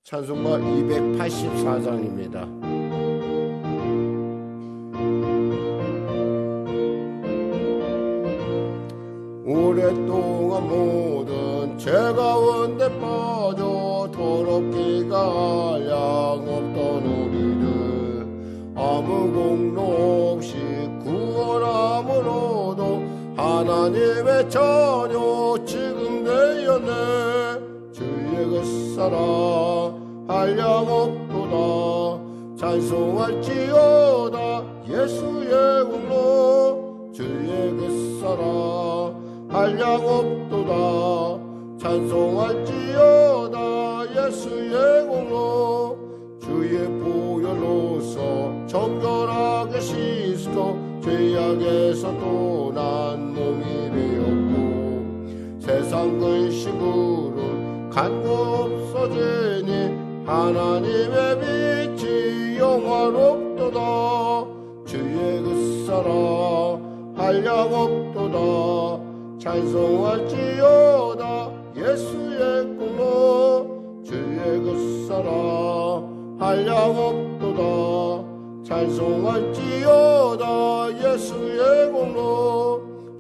찬송가 284장입니다. 오랫동안 모든 죄 가운데 빠져 더럽기가 한량 없던 우리를 아무 공로 없이 구원함으로도 하나님의 자녀 지금 되었네. 주의 그 사랑 한량 없도다. 찬송할지어다 예수의 공로. 주의 그 사랑 한량 없도다. 찬송할지어다 예수의 공로. 주의 보혈로서 정결하게 씻고 죄악에서 떠난 몸이 되었고 세상 근심으로 간구 없어지니 하나님의 빛이 영화롭도다. 주의 그 사랑 한량 없도다. 찬송할지어다 예수의 공로. 주의 그 사랑 한량 없도다. 찬송할지어다 예수의 공로.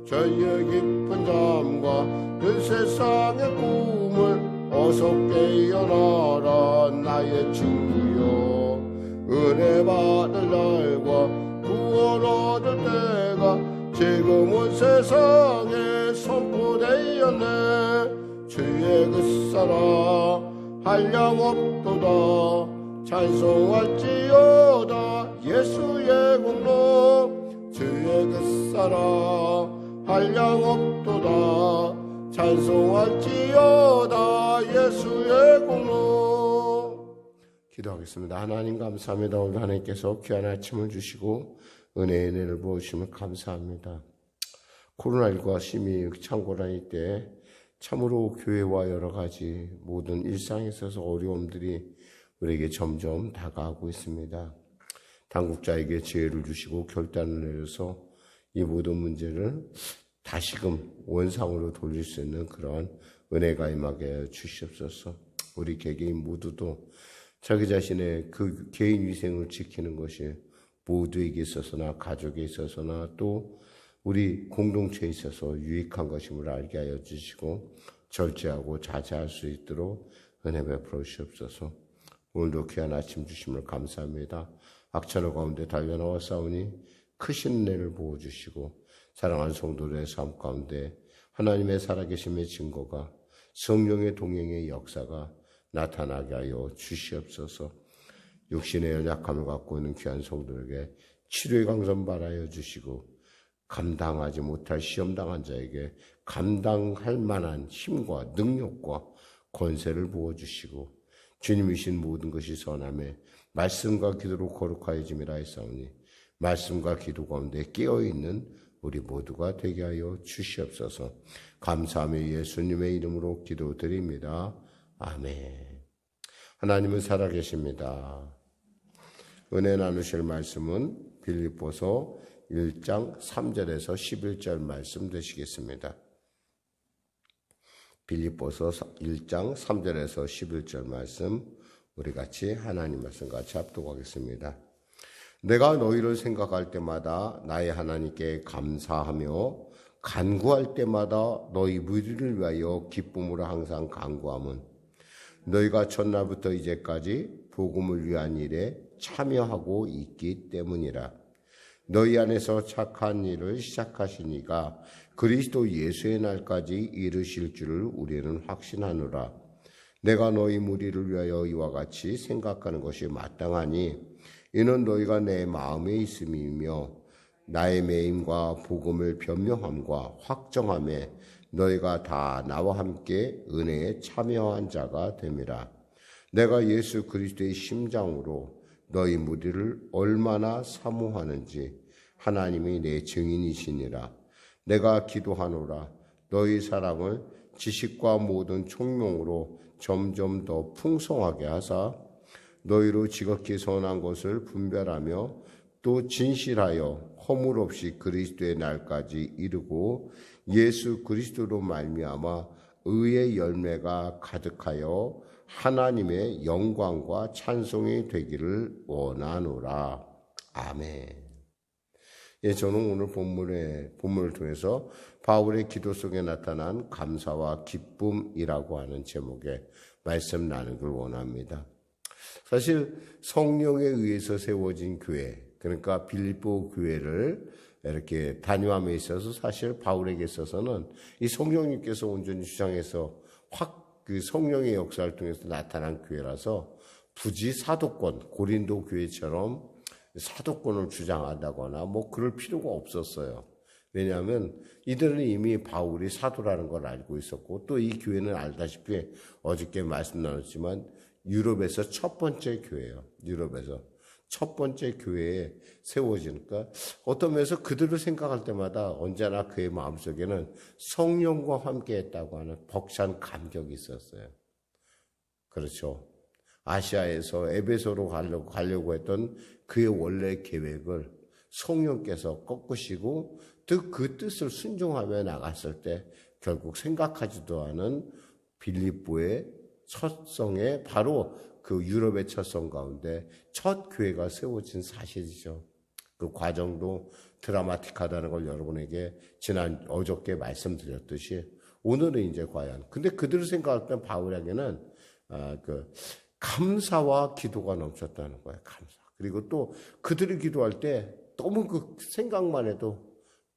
죄의 깊은 잠과 늘 세상의 꿈을 어서 깨어나라 나의 친구여. 은혜 받을 날과 구원 얻을 때가 지금은 세상에 선포되었네. 주의 그 사랑 한량 없도다. 찬송할지어다 예수의 공로. 주의 그 사랑 한량 없도다. 찬송할지어다 예수의 공로. 기도하겠습니다. 하나님 감사합니다. 오늘 하나님께서 귀한 아침을 주시고 은혜의 은혜를 부어주시면 감사합니다. 코로나19가 심히 창궐한 때 참으로 교회와 여러 가지 모든 일상에 있어서 어려움들이 우리에게 점점 다가오고 있습니다. 당국자에게 지혜를 주시고 결단을 내려서 이 모든 문제를 다시금 원상으로 돌릴 수 있는 그런 은혜가 임하게 주시옵소서. 우리 개개인 모두도 자기 자신의 그 개인 위생을 지키는 것이 모두에게 있어서나 가족에 있어서나 또 우리 공동체에 있어서 유익한 것임을 알게 하여 주시고 절제하고 자제할 수 있도록 은혜 베풀어 주시옵소서. 오늘도 귀한 아침 주심을 감사합니다. 악천후 가운데 달려나와 싸우니 크신 은혜를 부어주시고 사랑하는 성도들의 삶 가운데 하나님의 살아계심의 증거가 성령의 동행의 역사가 나타나게 하여 주시옵소서. 육신의 연약함을 갖고 있는 귀한 성도에게 치료의 강선 바라여 주시고 감당하지 못할 시험당한 자에게 감당할 만한 힘과 능력과 권세를 부어주시고 주님이신 모든 것이 선함에 말씀과 기도로 거룩하여짐이라 했사오니 말씀과 기도 가운데 깨어있는 우리 모두가 되게 하여 주시옵소서. 감사하며 예수님의 이름으로 기도드립니다. 아멘. 하나님은 살아계십니다. 은혜 나누실 말씀은 빌립보서 1장 3절에서 11절 말씀 되시겠습니다. 빌립보서 1장 3절에서 11절 말씀 우리 같이 하나님 말씀 같이 합독하겠습니다. 내가 너희를 생각할 때마다 나의 하나님께 감사하며 간구할 때마다 너희 무리를 위하여 기쁨으로 항상 간구함은 너희가 첫날부터 이제까지 복음을 위한 일에 참여하고 있기 때문이라. 너희 안에서 착한 일을 시작하신 이가 그리스도 예수의 날까지 이르실 줄을 우리는 확신하노라. 내가 너희 무리를 위하여 이와 같이 생각하는 것이 마땅하니 이는 너희가 내 마음에 있음이며 나의 매임과 복음을 변명함과 확정함에 너희가 다 나와 함께 은혜에 참여한 자가 됨이라. 내가 예수 그리스도의 심장으로 너희 무리를 얼마나 사모하는지 하나님이 내 증인이시니라. 내가 기도하노라. 너희 사랑을 지식과 모든 총명으로 점점 더 풍성하게 하사 너희로 지극히 선한 것을 분별하며 또 진실하여 허물 없이 그리스도의 날까지 이르고 예수 그리스도로 말미암아 의의 열매가 가득하여 하나님의 영광과 찬송이 되기를 원하노라. 아멘. 예, 저는 오늘 본문을 통해서 바울의 기도 속에 나타난 감사와 기쁨이라고 하는 제목의 말씀 나누길 원합니다. 사실 성령에 의해서 세워진 교회, 그러니까 빌립보 교회를 이렇게 단위함에 있어서 사실 바울에게 있어서는 이 성령님께서 온전히 주장해서 그 성령의 역사를 통해서 나타난 교회라서 굳이 사도권, 고린도 교회처럼 사도권을 주장한다거나 뭐 그럴 필요가 없었어요. 왜냐하면 이들은 이미 바울이 사도라는 걸 알고 있었고, 또 이 교회는 알다시피 어저께 말씀 나눴지만 유럽에서 첫 번째 교회예요. 유럽에서 첫 번째 교회에 세워지니까 어떤 면에서 그들을 생각할 때마다 언제나 그의 마음속에는 성령과 함께 했다고 하는 벅찬 감격이 있었어요. 그렇죠. 아시아에서 에베소로 가려고 했던 그의 원래 계획을 성령께서 꺾으시고 그 뜻을 순종하며 나갔을 때 결국 생각하지도 않은 빌립보의 첫 성에 바로 그 유럽의 첫 성 가운데 첫 교회가 세워진 사실이죠. 그 과정도 드라마틱하다는 걸 여러분에게 어저께 말씀드렸듯이 오늘은 이제 과연. 근데 그들을 생각할 때 바울에게는 감사와 기도가 넘쳤다는 거예요. 감사. 그리고 또 그들이 기도할 때 너무 그 생각만 해도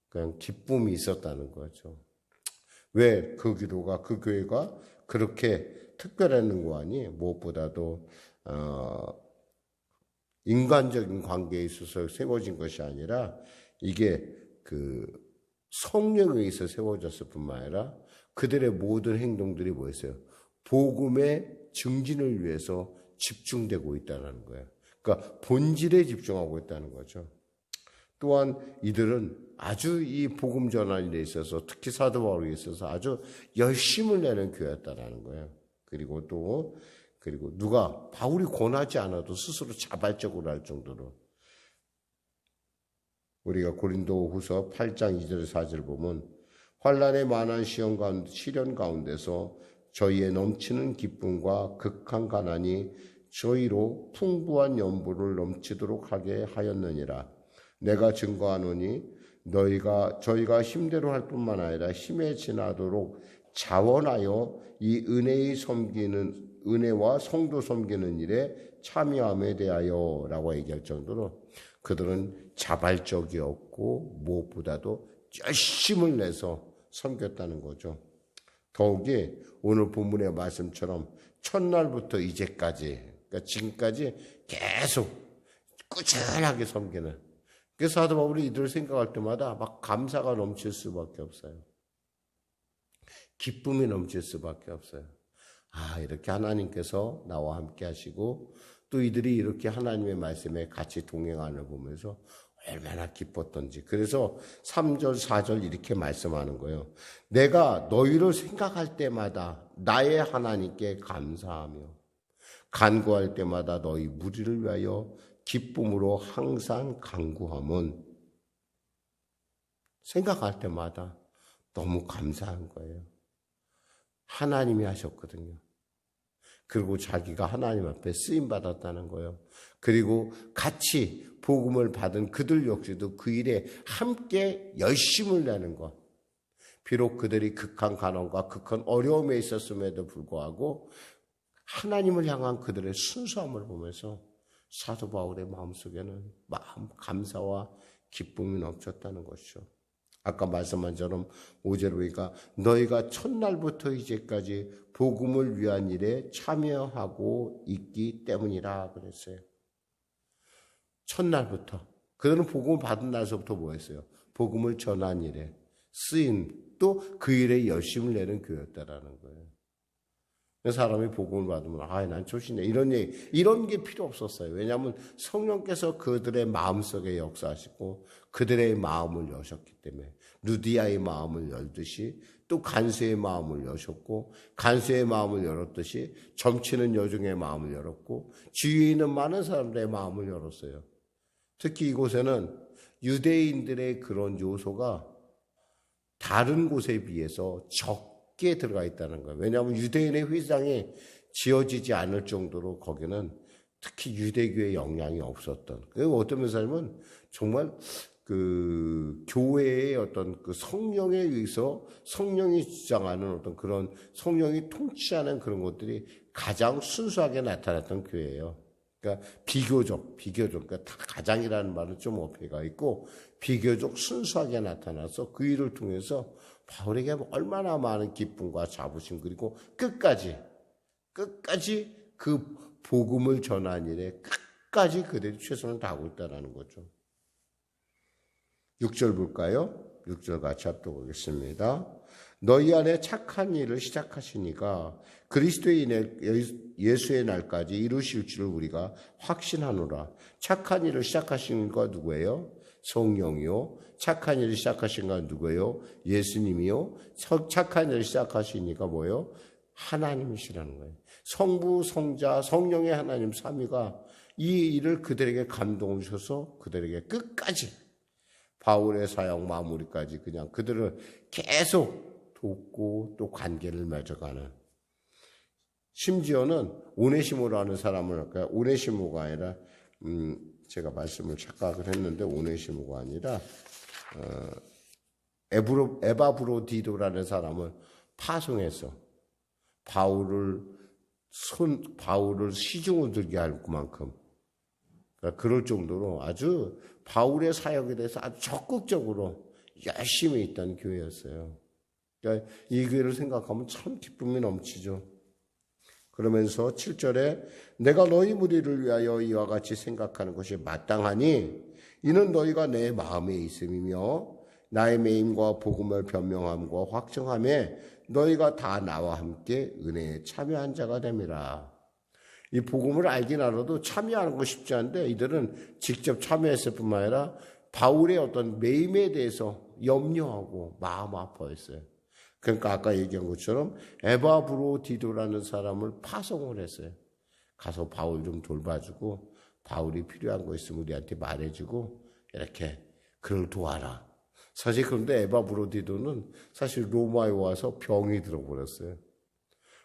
그냥 기쁨이 있었다는 거죠. 왜 그 기도가, 그 교회가 그렇게 특별했는 거 아니? 무엇보다도 인간적인 관계에 있어서 세워진 것이 아니라 이게 그 성령에 의해서 세워졌을 뿐만 아니라 그들의 모든 행동들이 뭐였어요? 복음의 증진을 위해서 집중되고 있다는 거예요. 그러니까 본질에 집중하고 있다는 거죠. 또한 이들은 아주 이 복음 전환에 있어서 특히 사도 바울에 있어서 아주 열심을 내는 교회였다라는 거예요. 그리고 누가 바울이 권하지 않아도 스스로 자발적으로 할 정도로 우리가 고린도후서 8장 2절 4절 보면 환난의 많은 시련 가운데서 저희의 넘치는 기쁨과 극한 가난이 저희로 풍부한 연보를 넘치도록 하게 하였느니라. 내가 증거하노니 저희가 힘대로 할 뿐만 아니라 힘에 지나도록 자원하여 이 은혜와 성도 섬기는 일에 참여함에 대하여라고 얘기할 정도로 그들은 자발적이었고 무엇보다도 열심을 내서 섬겼다는 거죠. 더욱이 오늘 본문의 말씀처럼 첫날부터 이제까지, 그러니까 지금까지 계속 꾸준하게 섬기는. 그래서 사도 바울이 이들을 생각할 때마다 막 감사가 넘칠 수밖에 없어요. 기쁨이 넘칠 수밖에 없어요. 이렇게 하나님께서 나와 함께 하시고 또 이들이 이렇게 하나님의 말씀에 같이 동행하는 걸 보면서 얼마나 기뻤던지. 그래서 3절, 4절 이렇게 말씀하는 거예요. 내가 너희를 생각할 때마다 나의 하나님께 감사하며 간구할 때마다 너희 무리를 위하여 기쁨으로 항상 간구함은 생각할 때마다 너무 감사한 거예요. 하나님이 하셨거든요. 그리고 자기가 하나님 앞에 쓰임받았다는 거예요. 그리고 같이 복음을 받은 그들 역시도 그 일에 함께 열심을 내는 것. 비록 그들이 극한 가난과 극한 어려움에 있었음에도 불구하고 하나님을 향한 그들의 순수함을 보면서 사도 바울의 마음속에는 감사와 기쁨이 넘쳤다는 것이죠. 아까 말씀한 처럼 5절에 보니까 너희가 첫날부터 이제까지 복음을 위한 일에 참여하고 있기 때문이라 그랬어요. 첫날부터. 그들은 복음을 받은 날서부터 뭐 했어요? 복음을 전한 일에 쓰임, 또 그 일에 열심을 내는 교회였다라는 거예요. 사람이 복음을 받으면 난 좋시네 이런 게 필요 없었어요. 왜냐하면 성령께서 그들의 마음속에 역사하시고 그들의 마음을 여셨기 때문에 루디아의 마음을 열듯이 또 간수의 마음을 여셨고 간수의 마음을 열었듯이 점치는 여종의 마음을 열었고 주위에 있는 많은 사람들의 마음을 열었어요. 특히 이곳에는 유대인들의 그런 요소가 다른 곳에 비해서 적게 들어가 있다는 거예요. 왜냐하면 유대인의 회당이 지어지지 않을 정도로 거기는 특히 유대교의 영향이 없었던. 그리고 어떤 면에서는 정말 그 교회의 어떤 그 성령에 의해서 성령이 주장하는 어떤 그런 성령이 통치하는 그런 것들이 가장 순수하게 나타났던 교회예요. 그러니까 비교적, 그러니까 가장이라는 말은 좀 어폐가 있고 비교적 순수하게 나타나서 그 일을 통해서 바울에게 얼마나 많은 기쁨과 자부심 그리고 끝까지 그 복음을 전한 일에 끝까지 그들이 최선을 다하고 있다는 거죠. 6절 볼까요? 6절 같이 합독하겠습니다. 너희 안에 착한 일을 시작하시니까 그리스도의 예수의 날까지 이루실 줄 우리가 확신하노라. 착한 일을 시작하신 거 누구예요? 성령이요. 착한 일을 시작하신 건 누구예요? 예수님이요. 착한 일을 시작하시니까 뭐예요? 하나님이시라는 거예요. 성부, 성자, 성령의 하나님 삼위가 이 일을 그들에게 감동을 주셔서 그들에게 끝까지 바울의 사역 마무리까지 그냥 그들을 계속 돕고 또 관계를 맺어가는, 심지어는 오네시모라는 사람을 할까요? 오네시모가 아니라 제가 말씀을 착각을 했는데 오네시모가 아니라 에바브로디도라는 사람을 파송해서 바울을 시중을 들게 할 만큼, 그러니까 그럴 정도로 아주 바울의 사역에 대해서 아주 적극적으로 열심히 있던 교회였어요. 그러니까 이 교회를 생각하면 참 기쁨이 넘치죠. 그러면서 7절에 내가 너희 무리를 위하여 이와 같이 생각하는 것이 마땅하니 이는 너희가 내 마음에 있음이며 나의 매임과 복음을 변명함과 확정함에 너희가 다 나와 함께 은혜에 참여한 자가 됨이라. 이 복음을 알긴 알아도 참여하는 거 쉽지 않은데 이들은 직접 참여했을 뿐만 아니라 바울의 어떤 매임에 대해서 염려하고 마음 아파했어요. 그러니까 아까 얘기한 것처럼 에바브로디도라는 사람을 파송을 했어요. 가서 바울 좀 돌봐주고 바울이 필요한 거 있으면 우리한테 말해주고 이렇게 그를 도와라. 사실 그런데 에바브로디도는 사실 로마에 와서 병이 들어버렸어요.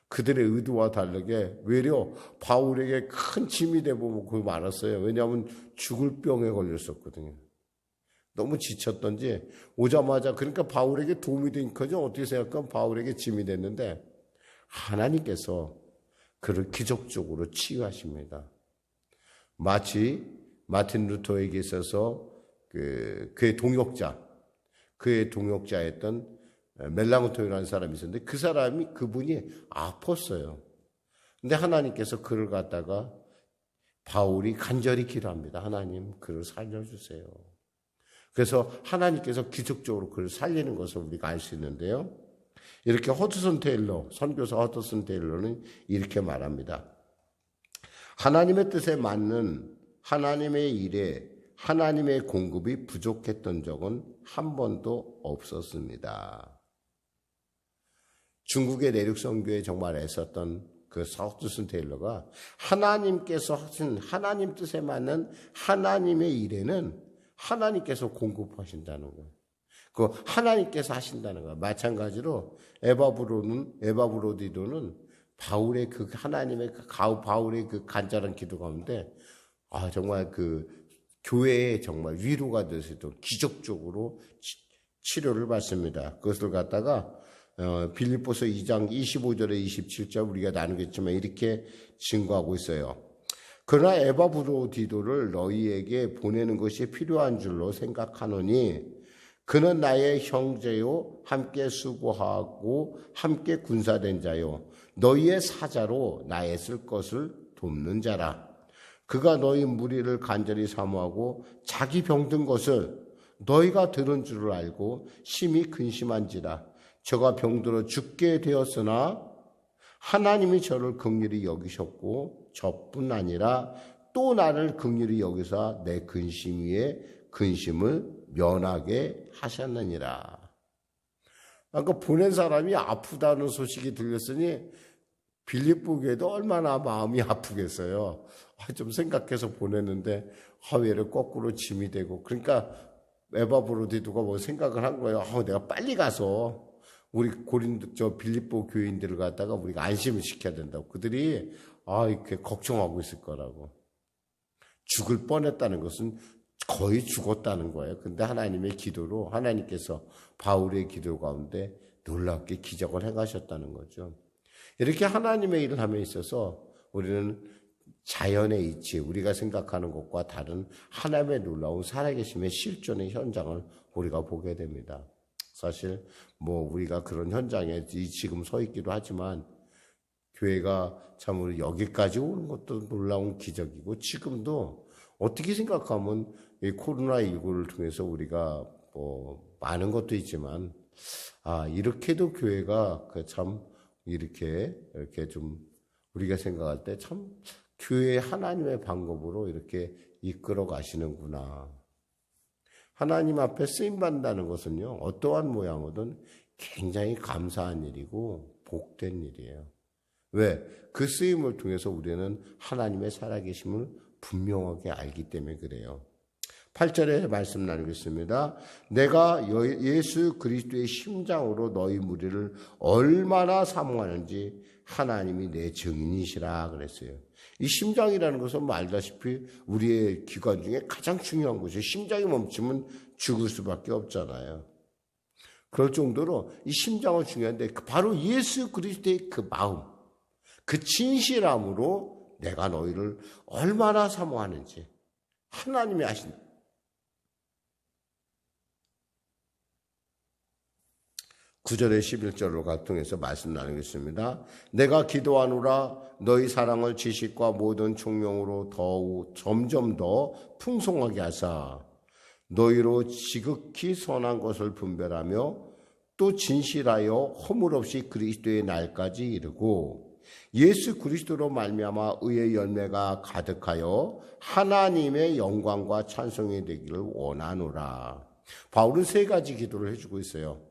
그들의 의도와 다르게 외려 바울에게 큰 짐이 되고 그걸 말았어요. 왜냐하면 죽을 병에 걸렸었거든요. 너무 지쳤던지 오자마자 그러니까 바울에게 도움이 되니까요. 어떻게 생각하면 바울에게 짐이 됐는데 하나님께서 그를 기적적으로 치유하십니다. 마치 마틴 루터에게 있어서 그의 동역자였던 멜랑토이라는 사람이 있었는데 그분이 아팠어요. 근데 하나님께서 그를 갖다가 바울이 간절히 기도합니다. 하나님 그를 살려주세요. 그래서 하나님께서 기적적으로 그를 살리는 것을 우리가 알 수 있는데요. 이렇게 선교사 허드슨 테일러는 이렇게 말합니다. 하나님의 뜻에 맞는 하나님의 일에 하나님의 공급이 부족했던 적은 한 번도 없었습니다. 중국의 내륙 선교에 정말 애썼던 그 허드슨 테일러가 하나님께서 하신 하나님 뜻에 맞는 하나님의 일에는 하나님께서 공급하신다는 거예요. 그 하나님께서 하신다는 거예요. 마찬가지로 에바브로디도는 바울의 그 하나님의 바울의 그 간절한 기도 가운데 정말 그 교회에 정말 위로가 돼서 기적적으로 치료를 받습니다. 그것을 갖다가 빌립보서 2장 25절에 27절 우리가 나누겠지만 이렇게 증거하고 있어요. 그러나 에바브로디도를 너희에게 보내는 것이 필요한 줄로 생각하노니 그는 나의 형제요 함께 수고하고 함께 군사된 자요 너희의 사자로 나의 쓸 것을 돕는 자라. 그가 너희 무리를 간절히 사모하고 자기 병든 것을 너희가 들은 줄을 알고 심히 근심한지라. 저가 병들어 죽게 되었으나 하나님이 저를 긍휼히 여기셨고 저뿐 아니라 또 나를 긍휼히 여기사 내 근심 위에 근심을 면하게 하셨느니라. 그러니까 보낸 사람이 아프다는 소식이 들렸으니 빌립보 교회도 얼마나 마음이 아프겠어요. 좀 생각해서 보냈는데 하회를 거꾸로 짐이 되고 그러니까 에바브로디도가 뭐 생각을 한 거예요. 내가 빨리 가서 우리 빌립보 교인들을 갖다가 우리가 안심을 시켜야 된다고. 그들이 이렇게 걱정하고 있을 거라고. 죽을 뻔했다는 것은 거의 죽었다는 거예요. 근데 하나님의 기도로 하나님께서 바울의 기도 가운데 놀랍게 기적을 행하셨다는 거죠. 이렇게 하나님의 일을 함에 있어서 우리는 자연의 이치, 우리가 생각하는 것과 다른 하나님의 놀라운 살아계심의 실존의 현장을 우리가 보게 됩니다. 사실 우리가 그런 현장에 지금 서 있기도 하지만 교회가 참으로 여기까지 오는 것도 놀라운 기적이고, 지금도 어떻게 생각하면 이 코로나19를 통해서 우리가 많은 것도 있지만 이렇게도 교회가 참 이렇게 좀 우리가 생각할 때 참 교회 하나님의 방법으로 이렇게 이끌어 가시는구나. 하나님 앞에 쓰임받는다는 것은요, 어떠한 모양이든 굉장히 감사한 일이고 복된 일이에요. 왜? 그 쓰임을 통해서 우리는 하나님의 살아계심을 분명하게 알기 때문에 그래요. 8절에 말씀 나누겠습니다. 내가 예수 그리스도의 심장으로 너희 무리를 얼마나 사모하는지 하나님이 내 증인이시라 그랬어요. 이 심장이라는 것은 알다시피 우리의 기관 중에 가장 중요한 것이에요. 심장이 멈추면 죽을 수밖에 없잖아요. 그럴 정도로 이 심장은 중요한데 바로 예수 그리스도의 그 마음, 그 진실함으로 내가 너희를 얼마나 사모하는지 하나님이 아신다. 9절에 11절로 통해서 말씀 나누겠습니다. 내가 기도하노라 너희 사랑을 지식과 모든 총명으로 점점 더 풍성하게 하사 너희로 지극히 선한 것을 분별하며 또 진실하여 허물 없이 그리스도의 날까지 이르고 예수 그리스도로 말미암아 의의 열매가 가득하여 하나님의 영광과 찬송이 되기를 원하노라. 바울은 세 가지 기도를 해주고 있어요.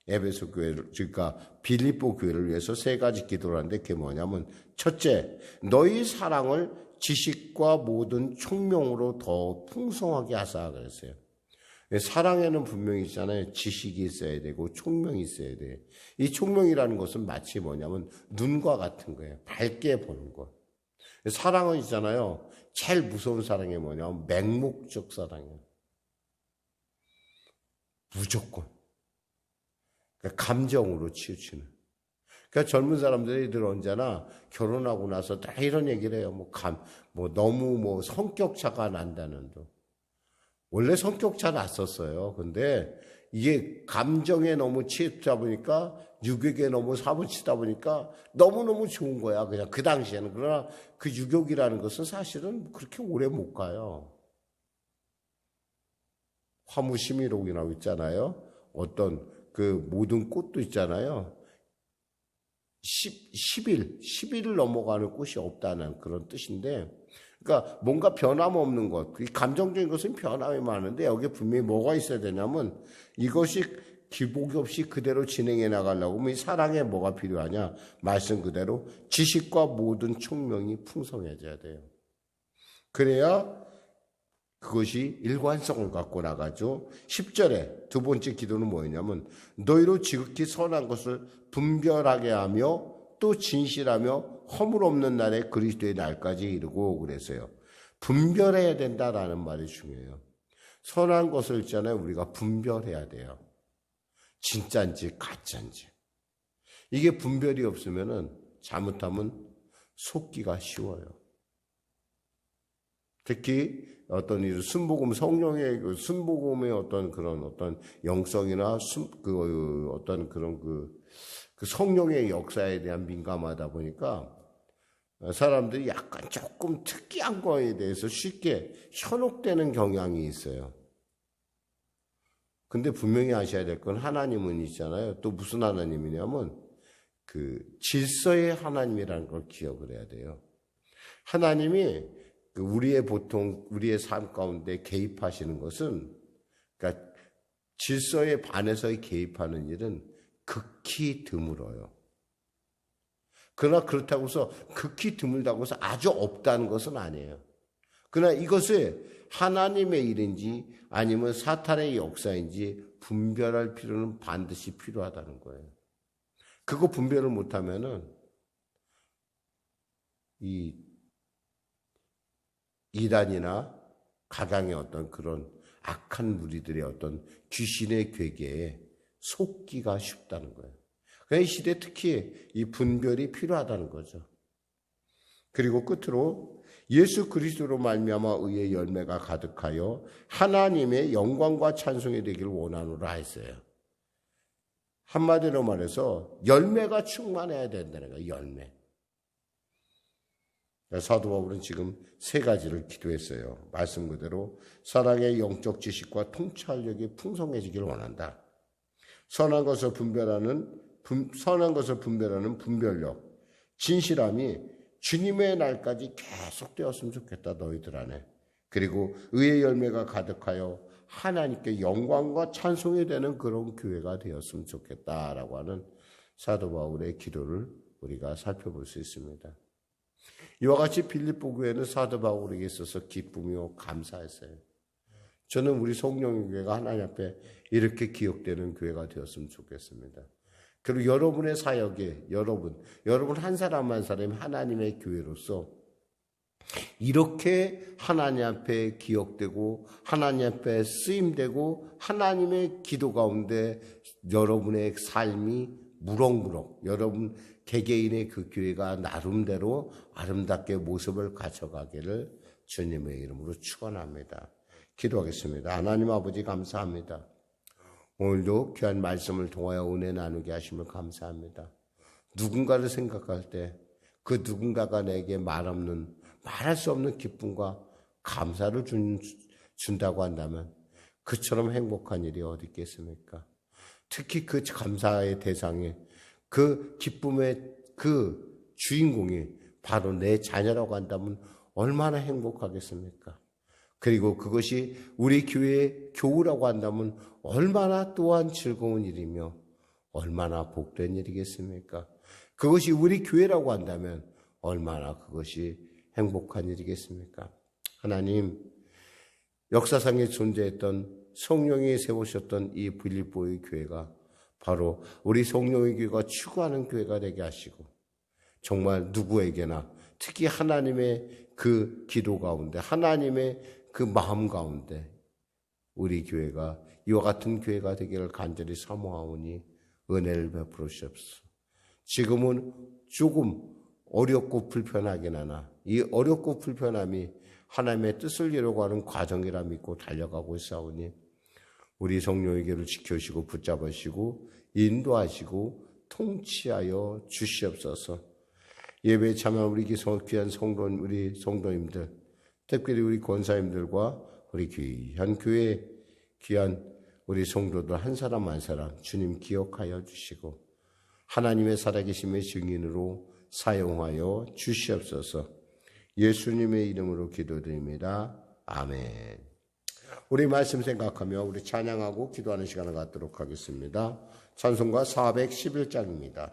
에베소 교회를, 그러니까 빌립보 교회를 위해서 세 가지 기도를 하는데 그게 뭐냐면, 첫째, 너희 사랑을 지식과 모든 총명으로 더 풍성하게 하사 그랬어요. 사랑에는 분명히 있잖아요. 지식이 있어야 되고 총명이 있어야 돼요. 이 총명이라는 것은 마치 뭐냐면 눈과 같은 거예요. 밝게 보는 것. 사랑은 있잖아요. 제일 무서운 사랑이 뭐냐면 맹목적 사랑이에요. 무조건. 그러니까 감정으로 치우치는. 그러니까 젊은 사람들이 늘 언제나 결혼하고 나서 다 이런 얘기를 해요. 너무 성격차가 난다는 둥. 원래 성격차 났었어요. 근데 이게 감정에 너무 치우치다 보니까, 유격에 너무 사무치다 보니까 너무너무 좋은 거야. 그냥 그 당시에는. 그러나 그 유격이라는 것은 사실은 그렇게 오래 못 가요. 화무심이록이라고 있잖아요. 어떤 그 모든 꽃도 있잖아요. 10일을 넘어가는 꽃이 없다는 그런 뜻인데, 그러니까 뭔가 변함없는 것, 이 감정적인 것은 변함이 많은데 여기에 분명히 뭐가 있어야 되냐면 이것이 기복이 없이 그대로 진행해 나가려고 하면 이 사랑에 뭐가 필요하냐? 말씀 그대로 지식과 모든 총명이 풍성해져야 돼요. 그래야 그것이 일관성을 갖고 나가죠. 10절에 두 번째 기도는 뭐였냐면 너희로 지극히 선한 것을 분별하게 하며 또 진실하며 허물 없는 날에 그리스도의 날까지 이르고 그랬어요. 분별해야 된다라는 말이 중요해요. 선한 것을 있잖아요. 우리가 분별해야 돼요. 진짜인지 가짜인지. 이게 분별이 없으면은 잘못하면 속기가 쉬워요. 특히 어떤 이 순복음 성령의 순복음의 어떤 그런 어떤 영성이나 어떤 그런 그 성령의 역사에 대한 민감하다 보니까 사람들이 약간 조금 특이한 거에 대해서 쉽게 현혹되는 경향이 있어요. 근데 분명히 아셔야 될 건 하나님은 있잖아요. 또 무슨 하나님이냐면 그 질서의 하나님이라는 걸 기억을 해야 돼요. 하나님이 우리의 삶 가운데 개입하시는 것은, 그러니까 질서에 반해서 개입하는 일은 극히 드물어요. 그러나 그렇다고 해서 극히 드물다고 해서 아주 없다는 것은 아니에요. 그러나 이것을 하나님의 일인지 아니면 사탄의 역사인지 분별할 필요는 반드시 필요하다는 거예요. 그거 분별을 못하면은 이 이단이나 가강의 어떤 그런 악한 무리들의 어떤 귀신의 괴계에 속기가 쉽다는 거예요. 이 시대에 특히 이 분별이 필요하다는 거죠. 그리고 끝으로 예수 그리스도로 말미암아 의의 열매가 가득하여 하나님의 영광과 찬송이 되기를 원하노라 했어요. 한마디로 말해서 열매가 충만해야 된다는 거예요. 열매. 사도 바울은 지금 세 가지를 기도했어요. 말씀 그대로 사랑의 영적 지식과 통찰력이 풍성해지기를 원한다. 선한 것을 분별하는 분별력, 진실함이 주님의 날까지 계속되었으면 좋겠다, 너희들 안에. 그리고 의의 열매가 가득하여 하나님께 영광과 찬송이 되는 그런 교회가 되었으면 좋겠다라고 하는 사도 바울의 기도를 우리가 살펴볼 수 있습니다. 이와 같이 빌립보 교회는 사도 바울에게 있어서 기쁨이요 감사했어요. 저는 우리 성령교회가 하나님 앞에 이렇게 기억되는 교회가 되었으면 좋겠습니다. 그리고 여러분의 사역에 여러분 한 사람 한 사람이 하나님의 교회로서 이렇게 하나님 앞에 기억되고 하나님 앞에 쓰임되고 하나님의 기도 가운데 여러분의 삶이 무럭무럭 여러분 개개인의 그 교회가 나름대로 아름답게 모습을 갖춰가기를 주님의 이름으로 축원합니다. 기도하겠습니다. 하나님 아버지 감사합니다. 오늘도 귀한 말씀을 통하여 은혜 나누게 하심을 감사합니다. 누군가를 생각할 때 그 누군가가 내게 말할 수 없는 기쁨과 감사를 준다고 한다면 그처럼 행복한 일이 어디 있겠습니까? 특히 그 감사의 대상이 그 기쁨의 그 주인공이 바로 내 자녀라고 한다면 얼마나 행복하겠습니까? 그리고 그것이 우리 교회의 교우라고 한다면 얼마나 또한 즐거운 일이며 얼마나 복된 일이겠습니까? 그것이 우리 교회라고 한다면 얼마나 그것이 행복한 일이겠습니까? 하나님, 역사상에 존재했던 성령이 세우셨던 이 빌립보의 교회가 바로 우리 성령의 교회가 추구하는 교회가 되게 하시고 정말 누구에게나 특히 하나님의 그 기도 가운데 하나님의 그 마음 가운데 우리 교회가 이와 같은 교회가 되기를 간절히 사모하오니 은혜를 베풀어 주옵소서. 지금은 조금 어렵고 불편하긴 하나 이 어렵고 불편함이 하나님의 뜻을 이루고 하는 과정이라 믿고 달려가고 있사오니 우리 성령에게를 지켜주시고 붙잡으시고 인도하시고 통치하여 주시옵소서. 예배에 참여한 우리 귀한 우리 성도님들, 특별히 우리 권사님들과 우리 귀한 교회 귀한 우리 성도들 한 사람 한 사람 주님 기억하여 주시고 하나님의 살아계심의 증인으로 사용하여 주시옵소서. 예수님의 이름으로 기도드립니다. 아멘. 우리 말씀 생각하며 우리 찬양하고 기도하는 시간을 갖도록 하겠습니다. 찬송가 411장입니다.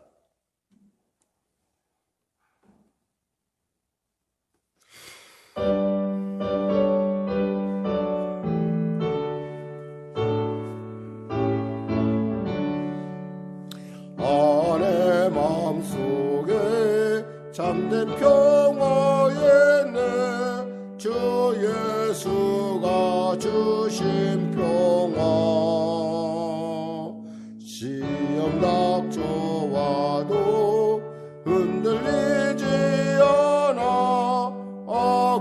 내 마음속에 잠든 평화에는 주 예수가 주신 평화 시험 닥쳐와도 흔들리지 않아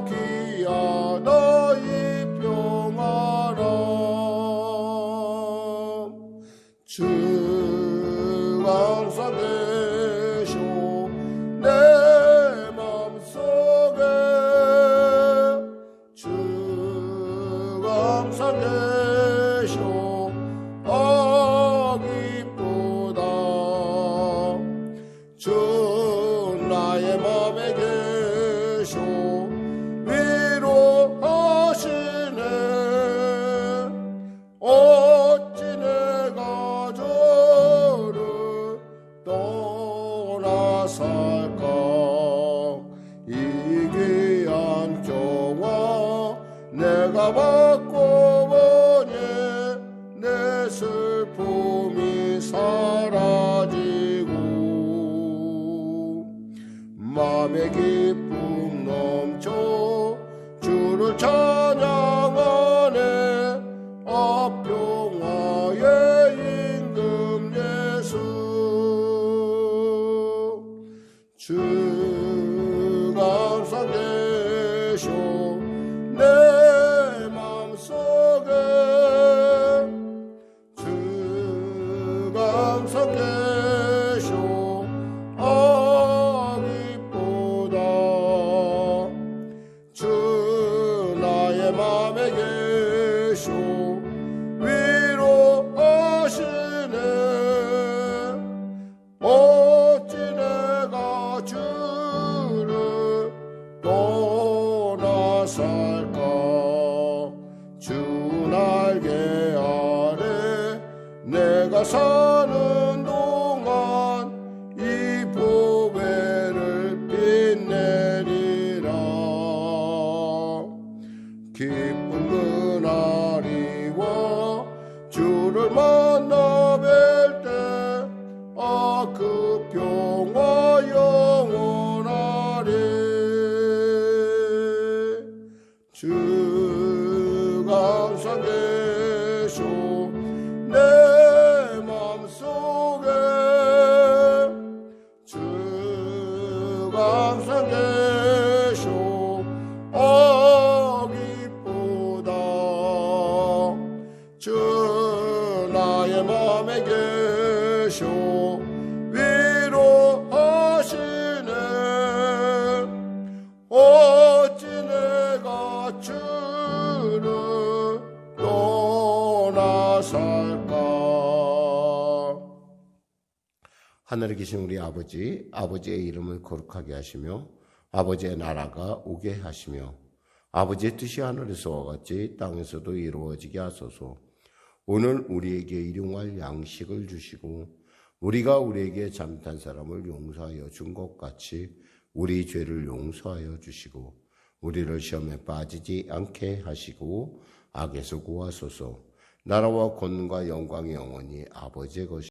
귀하다 이 평화라 주가 항상 계셔 내 맘속에 주가 항상 계셔 기쁘다 주 나의 맘에 계셔 위로하시네 어찌 내가 저를 떠나 살까 이 귀한 평화 내가 받고 보니 내 슬픔이 사라지고 살까 주 날개 아래 내가 사는 동안 이 보배를 빛내리라. 기쁜 그날이 와 주를 만나 뵐 때 그 평화 영원하리. 주가 항상 계셔 내 맘속에 주가 항상 계셔 기쁘다. 주 나의 맘에 계셔 위로하시네. 어찌 내가 주를 떠나 살까. 하늘에 계신 우리 아버지, 아버지의 이름을 거룩하게 하시며 아버지의 나라가 오게 하시며 아버지의 뜻이 하늘에서와 같이 땅에서도 이루어지게 하소서. 오늘 우리에게 일용할 양식을 주시고 우리가 우리에게 잘못한 사람을 용서하여 준 것 같이 우리 죄를 용서하여 주시고 우리를 시험에 빠지지 않게 하시고 악에서 구하소서. 나라와 권능과 영광이 영원히 아버지의 것이